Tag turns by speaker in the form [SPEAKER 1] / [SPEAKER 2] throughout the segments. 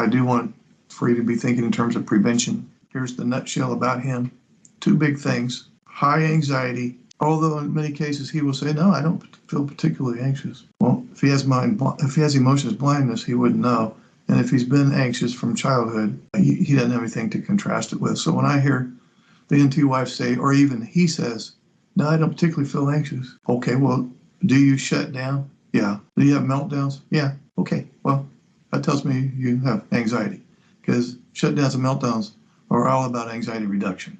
[SPEAKER 1] I do want for you to be thinking in terms of prevention. Here's the nutshell about him. 2 big things: high anxiety, although in many cases he will say, no, I don't feel particularly anxious. Well, if he has emotions blindness, he wouldn't know. And if he's been anxious from childhood, he doesn't have anything to contrast it with. So when I hear the NT wife say, or even he says, no, I don't particularly feel anxious. Okay, well, do you shut down? Yeah. Do you have meltdowns? Yeah. Okay, well, that tells me you have anxiety, because shutdowns and meltdowns are all about anxiety reduction.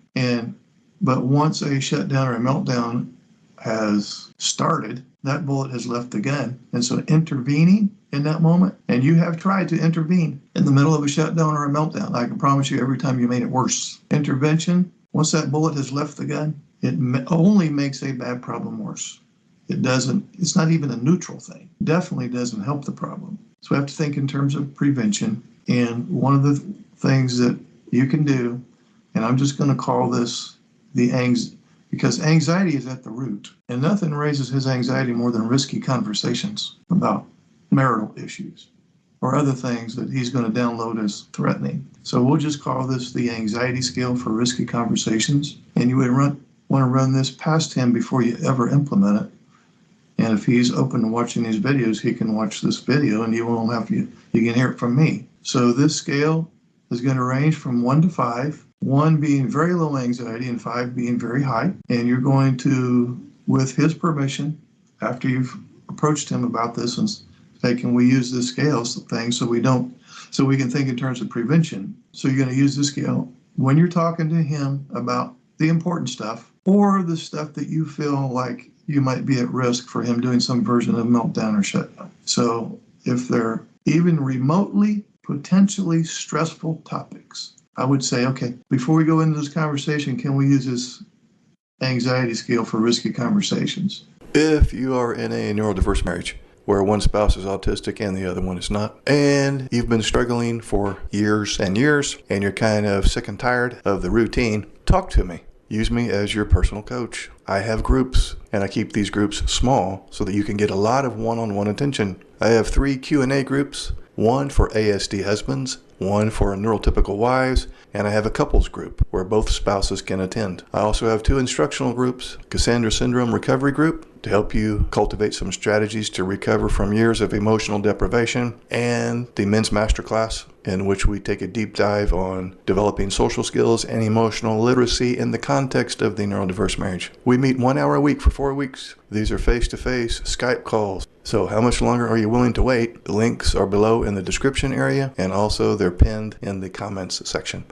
[SPEAKER 1] But once a shutdown or a meltdown has started, that bullet has left the gun. And so intervening in that moment, and you have tried to intervene in the middle of a shutdown or a meltdown, I can promise you every time you made it worse. Intervention, once that bullet has left the gun, it only makes a bad problem worse. It's not even a neutral thing. Definitely doesn't help the problem. So we have to think in terms of prevention. And one of the things that you can do, and I'm just going to call this because anxiety is at the root. And nothing raises his anxiety more than risky conversations about marital issues or other things that he's going to download as threatening. So we'll just call this the anxiety scale for risky conversations. And you would want to run this past him before you ever implement it. And if he's open to watching these videos, he can watch this video and you can hear it from me. So this scale is going to range from 1 to 5, 1 being very low anxiety and 5 being very high. And you're going to, with his permission, after you've approached him about this and say, can we use this scale thing so we can think in terms of prevention. So you're going to use this scale when you're talking to him about the important stuff or the stuff that you feel like you might be at risk for him doing some version of meltdown or shutdown. So if they're even remotely potentially stressful topics, I would say, okay, before we go into this conversation, can we use this anxiety scale for risky conversations?
[SPEAKER 2] If you are in a neurodiverse marriage where one spouse is autistic and the other one is not, and you've been struggling for years and years, and you're kind of sick and tired of the routine, talk to me. Use me as your personal coach. I have groups, and I keep these groups small so that you can get a lot of one-on-one attention. I have 3 Q&A groups, 1 for ASD husbands, 1 for neurotypical wives, and I have a couples group where both spouses can attend. I also have 2 instructional groups, Cassandra Syndrome Recovery Group, to help you cultivate some strategies to recover from years of emotional deprivation, and the Men's Masterclass, in which we take a deep dive on developing social skills and emotional literacy in the context of the neurodiverse marriage. We meet 1 hour a week for 4 weeks. These are face-to-face Skype calls. So how much longer are you willing to wait? The links are below in the description area, and also they're pinned in the comments section.